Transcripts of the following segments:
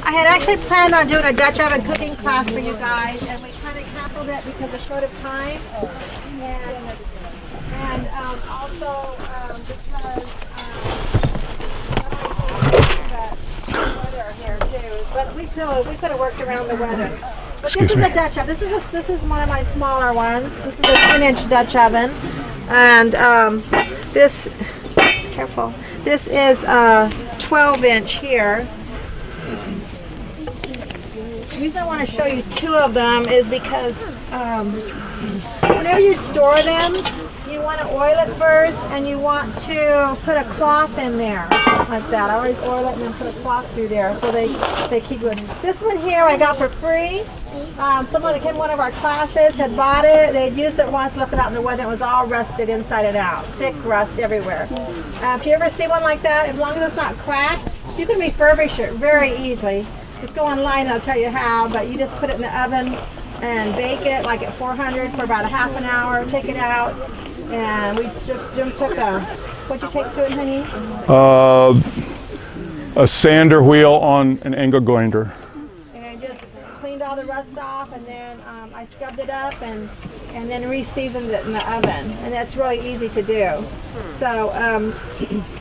I had actually planned on doing a Dutch oven cooking class for you guys, and we kind of canceled it because of short of time, and also because the weather here too. But we could have worked around the weather. But this is a Dutch oven. This is one of my smaller ones. This is a 10-inch Dutch oven, and this. Careful. This is a 12-inch here. The reason I want to show you two of them is because whenever you store them, you want to oil it first, and you want to put a cloth in there like that. I always oil it and then put a cloth through there so they keep good. This one here I got for free. Someone that came to one of our classes had bought it. They had used it once, left it out in the weather. It was all rusted inside and out. Thick rust everywhere. If you ever see one like that, as long as it's not cracked, you can refurbish it very easily. Just go online and I'll tell you how, but you just put it in the oven and bake it like at 400 for about a half an hour, take it out, and we took a, what'd you take to it, honey? A sander wheel on an angle grinder. And just cleaned all the rust off, and then I scrubbed it up and then re-seasoned it in the oven, and that's really easy to do. So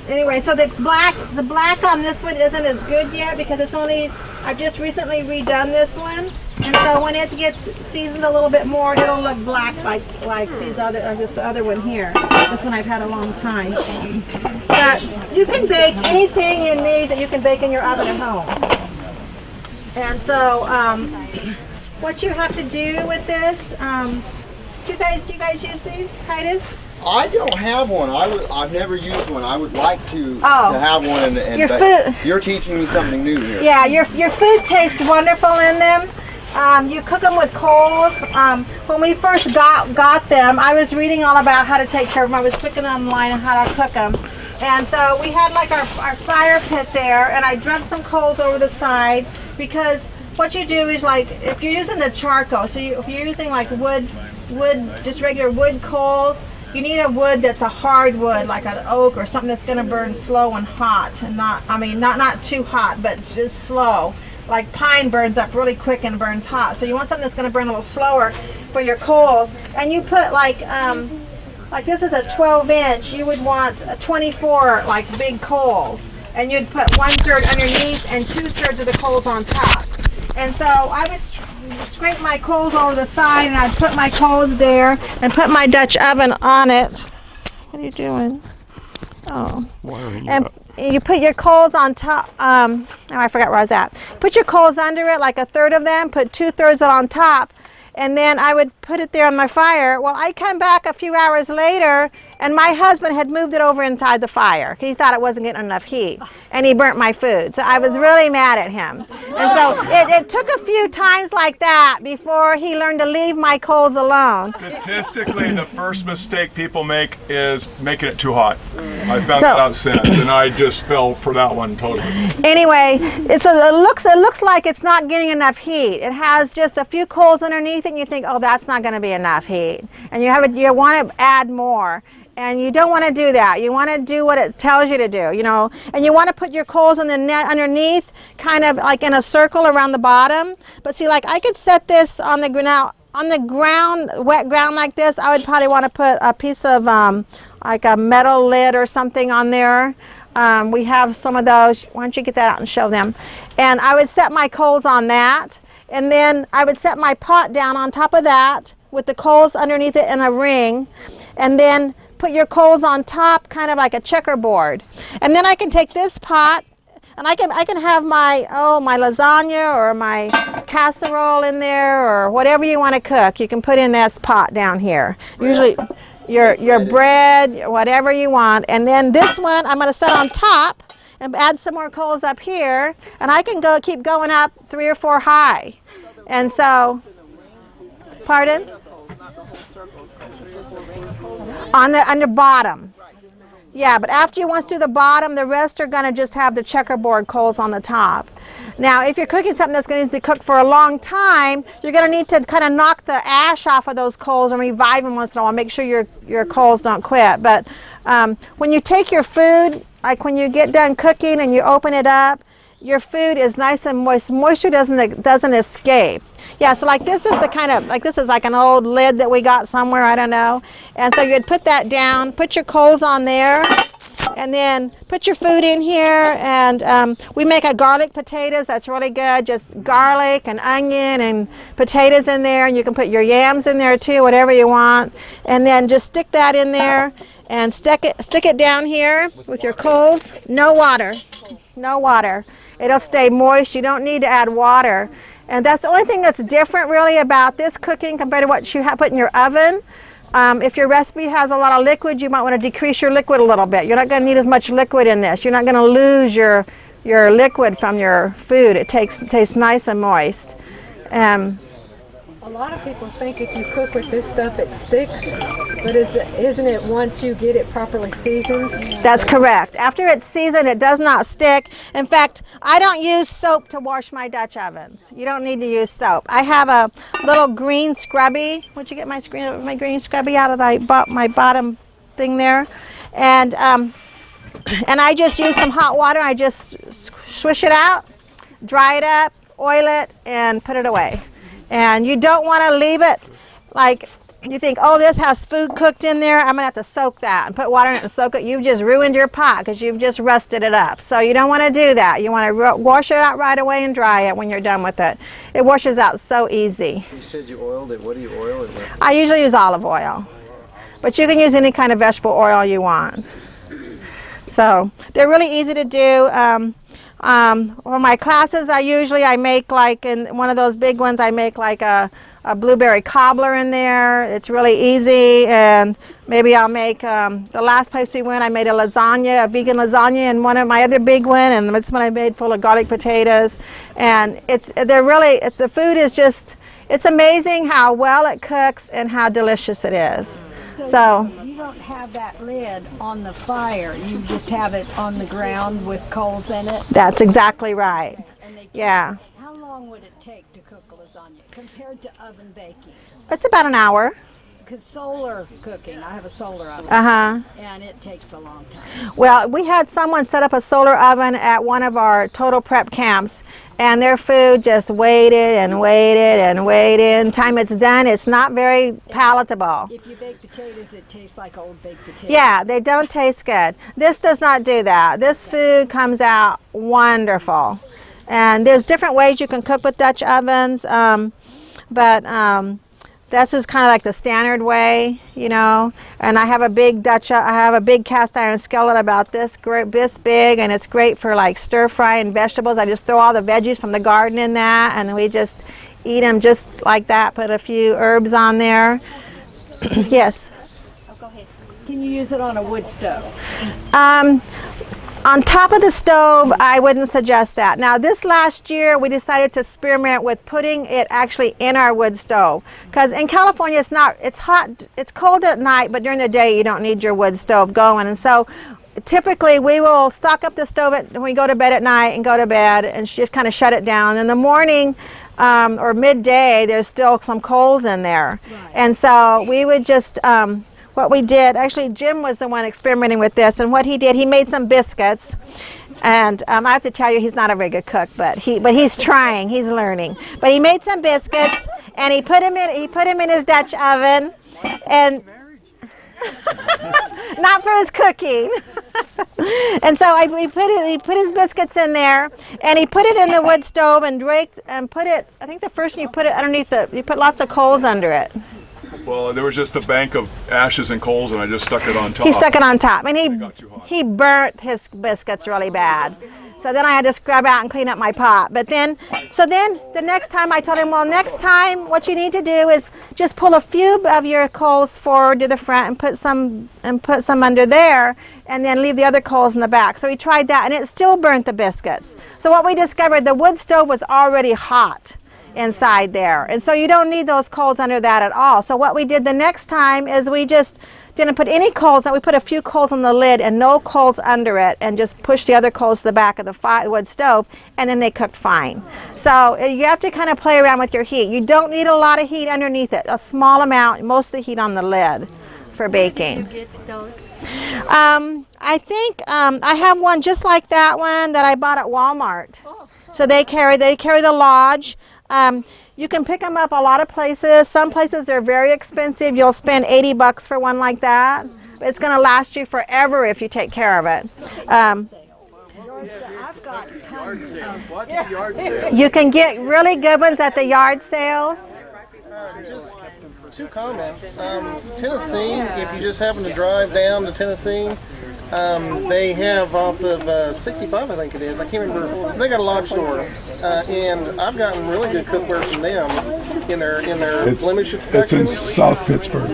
anyway, so the black on this one isn't as good yet because it's only, I've just recently redone this one, and so when it gets seasoned a little bit more, it'll look black like this other one here. This one I've had a long time. But you can bake anything in these that you can bake in your oven at home. And so what you have to do with this, do you guys use these, Titus? I don't have one. I've never used one. I would like to have one. And you're teaching me something new here. Yeah, your food tastes wonderful in them. You cook them with coals. When we first got them, I was reading all about how to take care of them. I was looking online on how to cook them. And so we had like our fire pit there, and I drug some coals over the side, because what you do is, like, if you're using the charcoal, so if you're using like wood, just regular wood coals, you need a wood that's a hard wood, like an oak or something that's going to burn slow and hot, and not too hot, but just slow. Like pine burns up really quick and burns hot, so you want something that's going to burn a little slower for your coals. And you put like this is a 12-inch, you would want a 24 like big coals, and you'd put 1/3 underneath and 2/3 of the coals on top. And so I would scrape my coals over the side, and I'd put my coals there and put my Dutch oven on it. What are you doing? Oh. And you put your coals on top. Oh, I forgot where I was at. Put your coals under it, like 1/3 of them. Put 2/3 it on top, and then I would put it there on my fire. Well, I come back a few hours later, and my husband had moved it over inside the fire. He thought it wasn't getting enough heat, and he burnt my food. So I was really mad at him. And so it took a few times like that before he learned to leave my coals alone. Statistically, the first mistake people make is making it too hot. I found that out since, and I just fell for that one totally. Anyway, so it looks like it's not getting enough heat. It has just a few coals underneath it, and you think, oh, that's not going to be enough heat, and you want to add more. And you don't want to do that. You want to do what it tells you to do, you know. And you want to put your coals on the net underneath, kind of like in a circle around the bottom. But see, like, I could set this on the ground, wet ground like this. I would probably want to put a piece of like a metal lid or something on there. We have some of those. Why don't you get that out and show them? And I would set my coals on that, and then I would set my pot down on top of that with the coals underneath it in a ring, and then put your coals on top, kind of like a checkerboard. And then I can take this pot, and I can have my lasagna or my casserole in there, or whatever you want to cook. You can put in this pot down here. Usually your bread, whatever you want. And then this one I'm going to set on top and add some more coals up here, and I can keep going up 3 or 4 high. And so, pardon? On the bottom. Yeah, but after you once do the bottom, the rest are going to just have the checkerboard coals on the top. Now, if you're cooking something that's going to need to cook for a long time, you're going to need to kind of knock the ash off of those coals and revive them once in a while. Make sure your coals don't quit. But when you take your food, like when you get done cooking and you open it up, your food is nice and moist. Moisture doesn't escape. Yeah, so like this is the kind of, like this is like an old lid that we got somewhere, I don't know. And so you'd put that down, put your coals on there, and then put your food in here. And we make a garlic potatoes, that's really good. Just garlic and onion and potatoes in there, and you can put your yams in there too, whatever you want. And then just stick that in there and stick it down here with your coals. No water, no water. It'll stay moist, you don't need to add water. And that's the only thing that's different really about this cooking compared to what you have put in your oven. If your recipe has a lot of liquid, you might want to decrease your liquid a little bit. You're not going to need as much liquid in this. You're not going to lose your liquid from your food. It tastes nice and moist. A lot of people think if you cook with this stuff it sticks, but isn't it once you get it properly seasoned? That's correct. After it's seasoned, it does not stick. In fact, I don't use soap to wash my Dutch ovens. You don't need to use soap. I have a little green scrubby. Where'd you get my green scrubby out of my bottom thing there? And I just use some hot water. I just swish it out, dry it up, oil it, and put it away. And you don't want to leave it like you think, oh, this has food cooked in there, I'm going to have to soak that and put water in it and soak it. You've just ruined your pot because you've just rusted it up. So you don't want to do that. You want to wash it out right away and dry it when you're done with it. It washes out so easy. You said you oiled it. What do you oil it with? I usually use olive oil, but you can use any kind of vegetable oil you want. So they're really easy to do. For my classes, I make like in one of those big ones, I make like a blueberry cobbler in there. It's really easy. And maybe I'll make, the last place we went, I made a lasagna, a vegan lasagna, and one of my other big one, and this one I made full of garlic potatoes. And the food is just, it's amazing how well it cooks and how delicious it is. So you don't have that lid on the fire. You just have it on the ground with coals in it. That's exactly right. Yeah. How long would it take to cook a lasagna compared to oven baking? It's about an hour. Because solar cooking, I have a solar oven, and it takes a long time. Well, we had someone set up a solar oven at one of our total prep camps, and their food just waited and waited and waited. And time it's done, it's not very palatable. If you bake potatoes, it tastes like old baked potatoes. Yeah, they don't taste good. This does not do that. This food comes out wonderful. And there's different ways you can cook with Dutch ovens, but that's just kind of like the standard way, you know. And I have a big cast iron skillet about this big, and it's great for like stir frying vegetables. I just throw all the veggies from the garden in that, and we just eat them just like that. Put a few herbs on there. Yes. Oh, go ahead. Can you use it on a wood stove? On top of the stove, I wouldn't suggest that. Now, this last year, we decided to experiment with putting it actually in our wood stove. Because in California, it's hot, it's cold at night, but during the day, you don't need your wood stove going. And so, typically, we will stock up the stove when we go to bed at night and go to bed and just kind of shut it down. In the morning, or midday, there's still some coals in there. Right. And so, we would just... what we did, actually Jim was the one experimenting with this, and what he did, he made some biscuits, and I have to tell you, he's not a very good cook, but he's trying, he's learning. But he made some biscuits, and he put them in his Dutch oven, and not for his cooking. And so he put his biscuits in there, and he put it in the wood stove and raked and put it. I think the first thing you put it underneath you put lots of coals under it. Well, there was just a bank of ashes and coals, and I just stuck it on top. He stuck it on top, and he burnt his biscuits really bad. So then I had to scrub out and clean up my pot. But then the next time I told him, well, next time what you need to do is just pull a few of your coals forward to the front and put some under there, and then leave the other coals in the back. So he tried that, and it still burnt the biscuits. So what we discovered, the wood stove was already hot inside there, and so you don't need those coals under that at all. So what we did the next time is we just didn't put any coals, we put a few coals on the lid and no coals under it, and just push the other coals to the back of the wood stove, and then they cooked fine. So you have to kind of play around with your heat. You don't need a lot of heat underneath it, a small amount, most of the heat on the lid for baking. Where did you get those? I think I have one just like that one that I bought at Walmart. So they carry the Lodge. You can pick them up a lot of places. Some places they're very expensive. You'll spend $80 for one like that. It's going to last you forever if you take care of it. I've got tons of You can get really good ones at the yard sales. Just two comments. Tennessee, if you just happen to drive down to Tennessee, they have off of 65, I think it is. I can't remember. They got a Lodge store, and I've gotten really good cookware from them in their blemish section. It's in South Pittsburgh.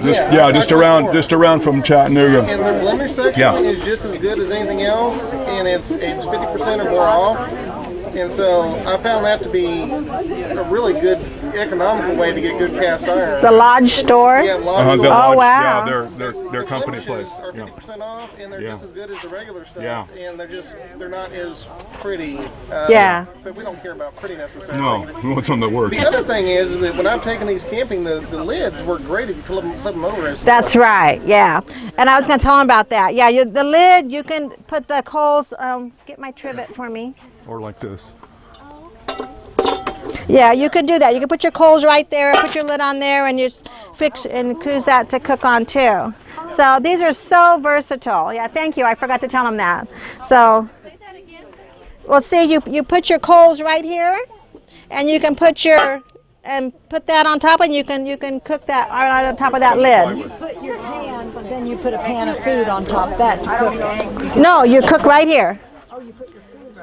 Just around from Chattanooga. And their blemish section is just as good as anything else, and it's 50% or more off. And so I found that to be a really good economical way to get good cast iron. The Lodge store? Yeah, Lodge store. Oh, wow. Yeah, their company place. Are 50% off, and they're just as good as the regular stuff. Yeah. And they're not as pretty. But we don't care about pretty necessarily. No, we want something that works. The other thing is that when I've taken these camping, the lids work great if you flip them over. That's right, yeah. And I was going to tell them about that. Yeah, the lid, you can put the coals, get my trivet for me. Or like this. Yeah, you could do that. You could put your coals right there, put your lid on there, and you fix and use that to cook on too. So these are so versatile. Yeah, thank you. I forgot to tell them that. So, well, see, you put your coals right here, and you can put that on top, and you can cook that right on top of that lid. You put your pan, but then you put a pan of food on top of that to cook. No, you cook right here.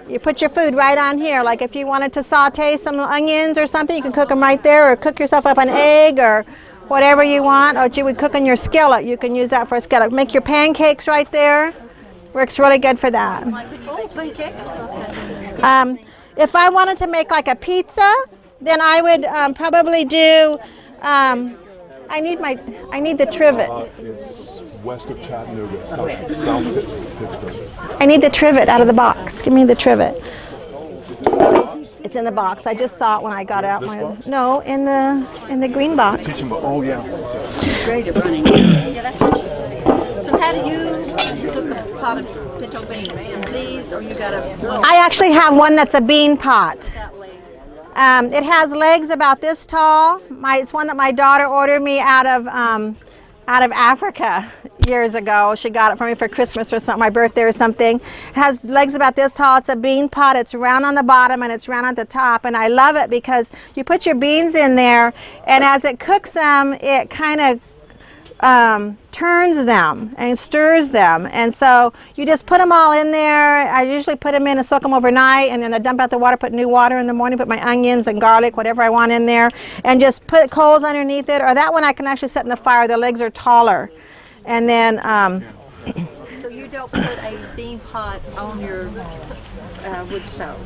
You put your food right on here. Like if you wanted to saute some onions or something, you can cook them right there, or cook yourself up an egg or whatever you want, or you would cook in your skillet. You can use that for a skillet. Make your pancakes right there. Works really good for that. If I wanted to make like a pizza, then I would probably do, I need the trivet. It's west of Chattanooga, south Pittsburgh. I need the trivet out of the box. Give me the trivet. It's in the box. I just saw it when I got out. No, in the green box. Oh yeah. Great at running. Yeah, that's what she said. So how do you cook a pot of pinto beans? These, or you got a? I actually have one that's a bean pot. It has legs about this tall. It's one that my daughter ordered me out of Africa years ago. She got it for me for Christmas or something, my birthday or something. It has legs about this tall. It's a bean pot. It's round on the bottom and it's round at the top. And I love it because you put your beans in there, and as it cooks them, it kind of turns them and stirs them. And so you just put them all in there. I usually put them in and soak them overnight, and then I dump out the water, put new water in the morning, put my onions and garlic, whatever I want in there, and just put coals underneath it. Or that one I can actually set in the fire. The legs are taller. And then so you don't put a bean pot on your wood stove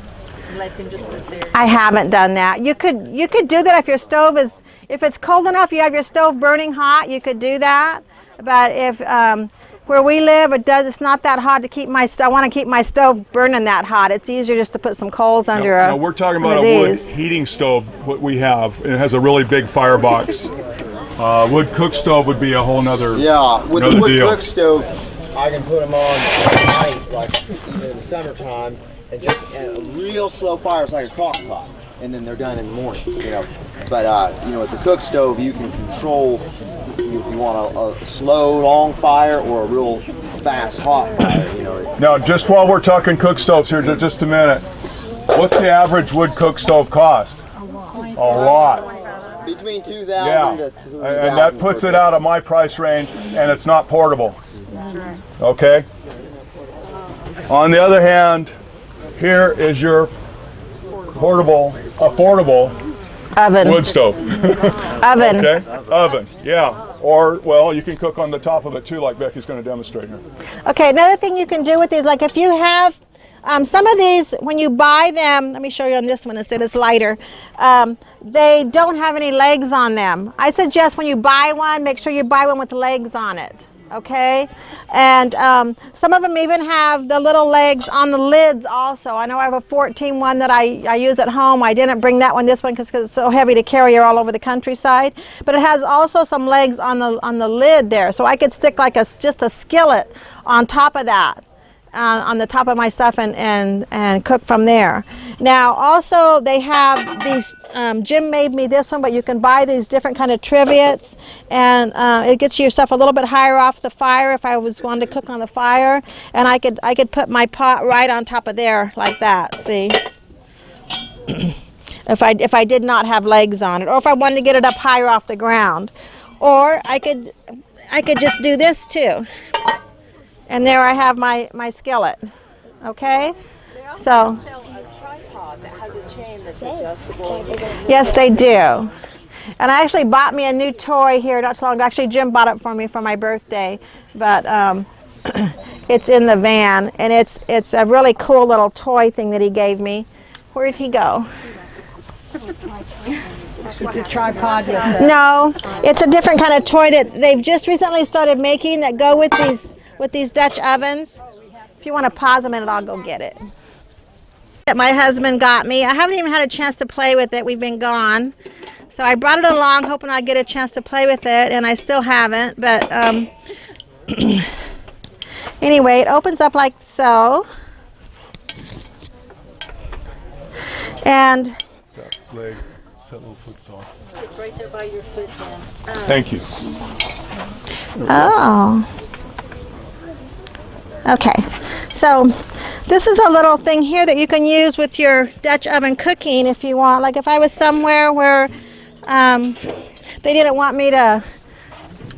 and let them just sit there? I haven't done that. You could do that if your stove is, if it's cold enough, you have your stove burning hot, you could do that. But if where we live, it's not that hot to keep I want to keep my stove burning that hot. It's easier just to put some coals under No, we're talking about a wood heating stove, what we have. It has a really big firebox. Wood cook stove would be a whole nother with the wood deal. Cook stove, I can put them on at night, like even in the summertime, and just at a real slow fire. It's like a crock pot, and then they're done in the morning. But with the cook stove, you can control if you want a slow, long fire or a real fast, hot fire. Now, just while we're talking cook stoves here, just a minute. What's the average wood cook stove cost? A lot. Between 2,000 to 3,000. And that puts it out of my price range, and it's not portable. Okay? On the other hand, here is your portable, affordable oven. Wood stove. Oven. Okay? Oven, yeah. Or, well, you can cook on the top of it too, like Becky's going to demonstrate here. Okay, another thing you can do with these, like if you have some of these, when you buy them, let me show you on this one instead, it's lighter. They don't have any legs on them. I suggest when you buy one, make sure you buy one with legs on it. okay? And some of them even have the little legs on the lids also. I know I have a 14 one that I use at home. I didn't bring that one, this one, because it's so heavy to carry all over the countryside. But it has also some legs on the lid there, so I could stick like just a skillet on top of that. On the top of my stuff and cook from there. Now also they have these, Jim made me this one, but you can buy these different kind of trivets, and it gets your stuff a little bit higher off the fire if I was wanting to cook on the fire, and I could put my pot right on top of there like that, see? if I did not have legs on it, or if I wanted to get it up higher off the ground. Or I could just do this too. And there I have my skillet, okay? So, yes, they do. And I actually bought me a new toy here not too long ago. Actually, Jim bought it for me for my birthday, but it's in the van, and it's a really cool little toy thing that he gave me. Where did he go? It's a tripod with a... No, it's a different kind of toy that they've just recently started making that go with these Dutch ovens. If you want to pause a minute, I'll go get it. That my husband got me. I haven't even had a chance to play with it. We've been gone. So I brought it along hoping I'd get a chance to play with it, and I still haven't. But anyway, it opens up like so. And That leg, that little foot saw. It's right there by your foot, Jen. Thank you. oh. Okay, so this is a little thing here that you can use with your Dutch oven cooking if you want. Like if I was somewhere where they didn't want me to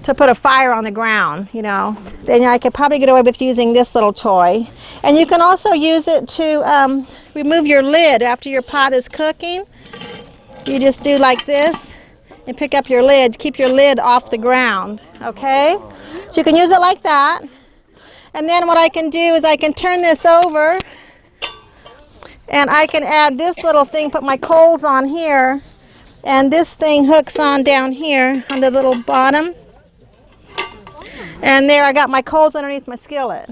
put a fire on the ground, you know, then I could probably get away with using this little toy. And you can also use it to remove your lid after your pot is cooking. You just do like this and pick up your lid, keep your lid off the ground, okay? So you can use it like that. And then what I can do is I can turn this over, and I can add this little thing, put my coals on here, and this thing hooks on down here on the little bottom. And there I got my coals underneath my skillet.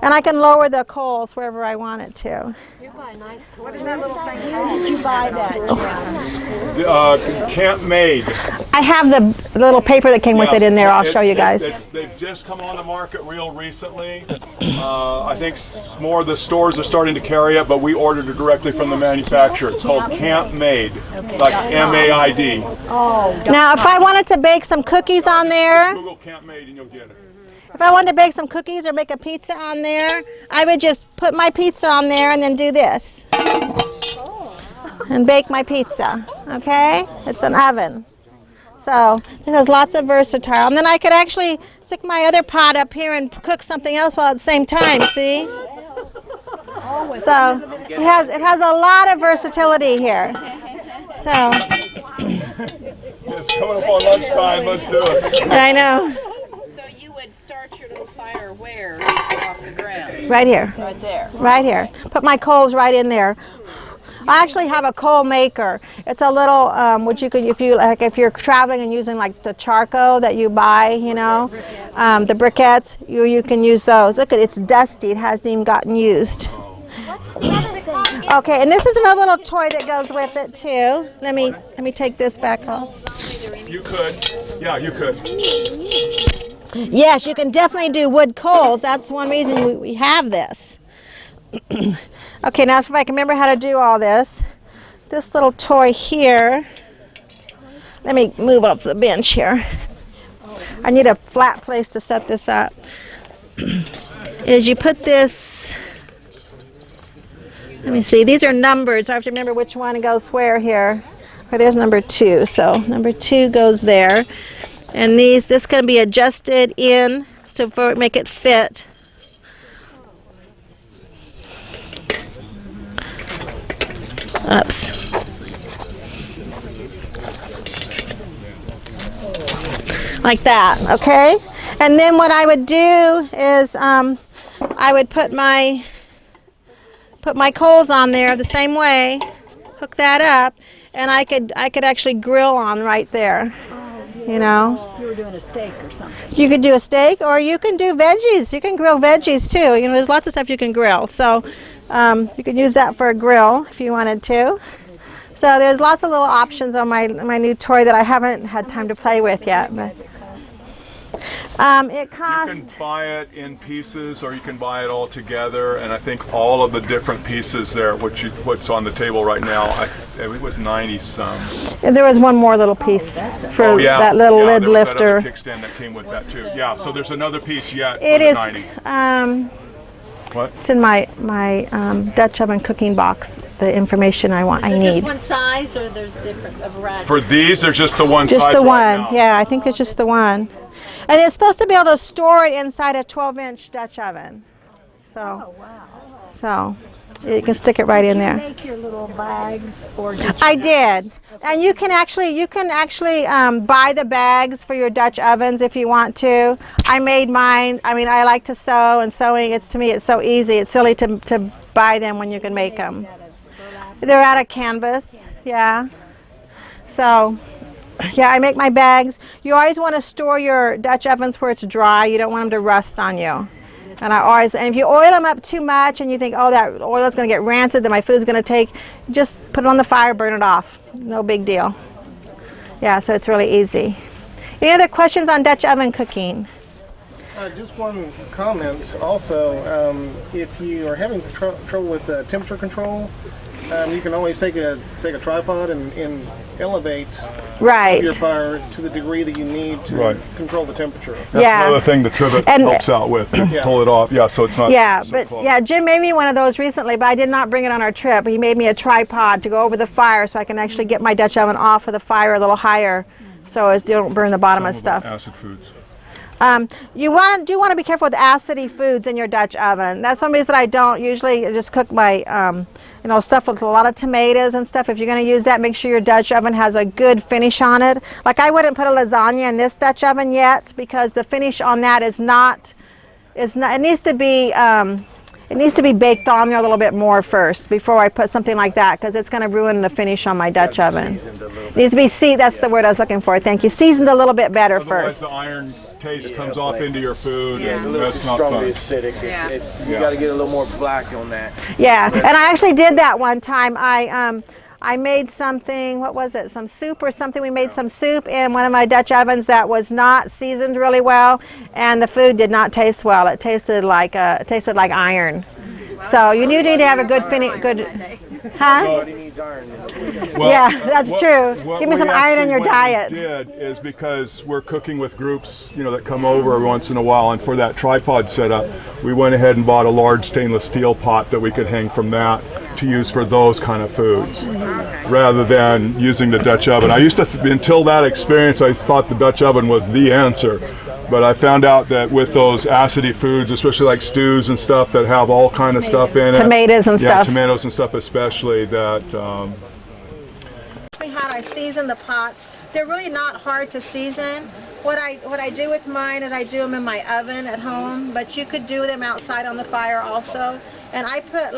And I can lower the coals wherever I want it to. You buy a nice toy. What is that little thing called? Did you buy that? Camp Made. I have the little paper that came with it in there. I'll show you guys. They've just come on the market real recently. I think more of the stores are starting to carry it, but we ordered it directly from the manufacturer. It's called Camp Made, like M-A-I-D. Oh, Now, if I wanted to bake some cookies on there, Google Camp Made and you'll get it. if I wanted to bake some cookies or make a pizza on there, I would just put my pizza on there and then do this. And bake my pizza, okay? It's an oven. So it has lots of versatile. And then I could actually stick my other pot up here and cook something else while at the same time, see? So it has a lot of versatility here. So It's coming up on lunchtime, let's do it. I know. So you would start your little fire where off the ground? Right here. Right there. Right here. Put my coals right in there. I actually have a coal maker. It's a little, which you could, if you're traveling and using like the charcoal that you buy, you know, the briquettes, you can use those. Look at it's dusty. It hasn't even gotten used. Okay, and this is another little toy that goes with it too. Let me take this back off. You could. Yeah, you could. Yes, you can definitely do wood coals. That's one reason we have this. Okay, now if I can remember how to do all this, this little toy here, let me move up the bench here. I need a flat place to set this up. Is you put this, let me see, these are numbered, so I have to remember which one goes where here. Okay, there's number 2, so number 2 goes there. And this can be adjusted in to make it fit. Oops. Like that, okay? And then what I would do is I would put my coals on there the same way, hook that up, and I could actually grill on right there. you know. You were doing a steak or something. You could do a steak, or you can do veggies. You can grill veggies too. You know, there's lots of stuff you can grill. So you can use that for a grill if you wanted to. So there's lots of little options on my new toy that I haven't had time to play with yet. But it costs. You can buy it in pieces, or you can buy it all together. And I think all of the different pieces there, what's on the table right now, it was 90 some. There was one more little piece for that little lid there was lifter. that other kickstand that came with that too. Yeah, so there's another piece yet. It for is. the 90. What? It's in my Dutch oven cooking box. The information I Is there need. just one size, or there's different a variety? For these, there's just the one Just size the right one. now. Yeah, I think it's just the one. And it's supposed to be able to store it inside a 12-inch Dutch oven. So, so you can stick it right in there. Make your little bags, or did you I did, and you can actually buy the bags for your Dutch ovens if you want to. I made mine. I mean, I like to sew, and sewing, to me it's so easy. It's silly to buy them when you can make them. They're out of canvas, yeah. So, yeah, I make my bags. You always want to store your Dutch ovens where it's dry. You don't want them to rust on you. And if you oil them up too much and you think, oh, that oil is going to get rancid, then my food's going to take, just put it on the fire, burn it off. No big deal. Yeah, so it's really easy. Any other questions on Dutch oven cooking? Just one comment. Also, if you are having trouble with temperature control, you can always take a tripod and elevate your fire to the degree that you need to control the temperature. That's another thing the trivet helps out with. You can pull it off. Yeah, so it's not. Yeah, so but close. Jim made me one of those recently, but I did not bring it on our trip. He made me a tripod to go over the fire so I can actually get my Dutch oven off of the fire a little higher, so as don't burn the bottom of stuff. Acid foods. You want to be careful with acidy foods in your Dutch oven. That's one reason that I don't usually just cook my stuff with a lot of tomatoes and stuff. If you're going to use that, make sure your Dutch oven has a good finish on it. Like I wouldn't put a lasagna in this Dutch oven yet because the finish on that is not. It needs to be. It needs to be baked on there a little bit more first before I put something like that, because it's going to ruin the finish on my Dutch oven. It needs to be seasoned. That's the word I was looking for. Thank you. Seasoned a little bit better Otherwise, first. the iron taste comes off into your food. Yeah, it's a and little too that's not strongly fun. acidic. You got to get a little more black on that. Yeah, and I actually did that one time. I made something, what was it, some soup or something. We made some soup in one of my Dutch ovens that was not seasoned really well, and the food did not taste well. It tasted like iron. So you do need to have a good finish. Everybody needs iron. Well, yeah, that's true. what Give me we some iron in your what we diet. did is because we're cooking with groups, that come over every once in a while, and for that tripod setup, we went ahead and bought a large stainless steel pot that we could hang from that to use for those kind of foods, rather than using the Dutch oven. I used to, until that experience, I thought the Dutch oven was the answer. But I found out that with those acidy foods, especially like stews and stuff that have all kind of stuff in it. Tomatoes and stuff. Yeah, tomatoes and stuff especially, that... How I season the pots. They're really not hard to season. What I do with mine is I do them in my oven at home, but you could do them outside on the fire also. And I put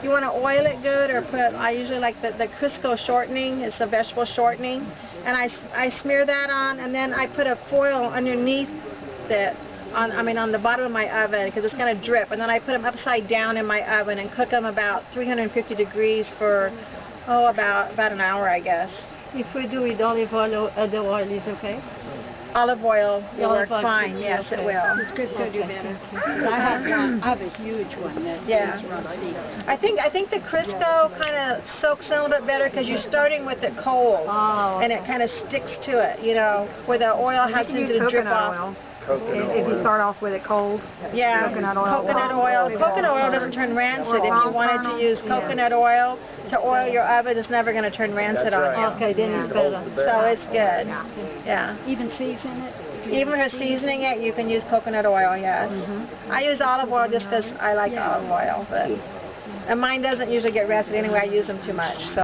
you want to oil it good, or I usually like the Crisco shortening. It's the vegetable shortening. And I smear that on, and then I put a foil underneath it, on the bottom of my oven, because it's going to drip. And then I put them upside down in my oven and cook them about 350 degrees for, about an hour, I guess. If we do with olive oil, the oil is okay? Olive oil will work oil fine, should be yes, it okay. will. Does Crisco do better? I have a huge one that is rusty. I think the Crisco kind of soaks in a little bit better because you're starting with it cold, and it kind of sticks to it, where the oil has to drip off. If you start off with it cold, Yeah, coconut oil. Coconut oil doesn't turn rancid. If you wanted to use coconut oil to oil your oven, it's never going to turn rancid on you. Okay, then it's better. So it's good. Yeah. Even season it? Even for seasoning it, you can use coconut oil, yes. I use olive oil just because I like olive oil, and mine doesn't usually get rancid anyway. I use them too much. So.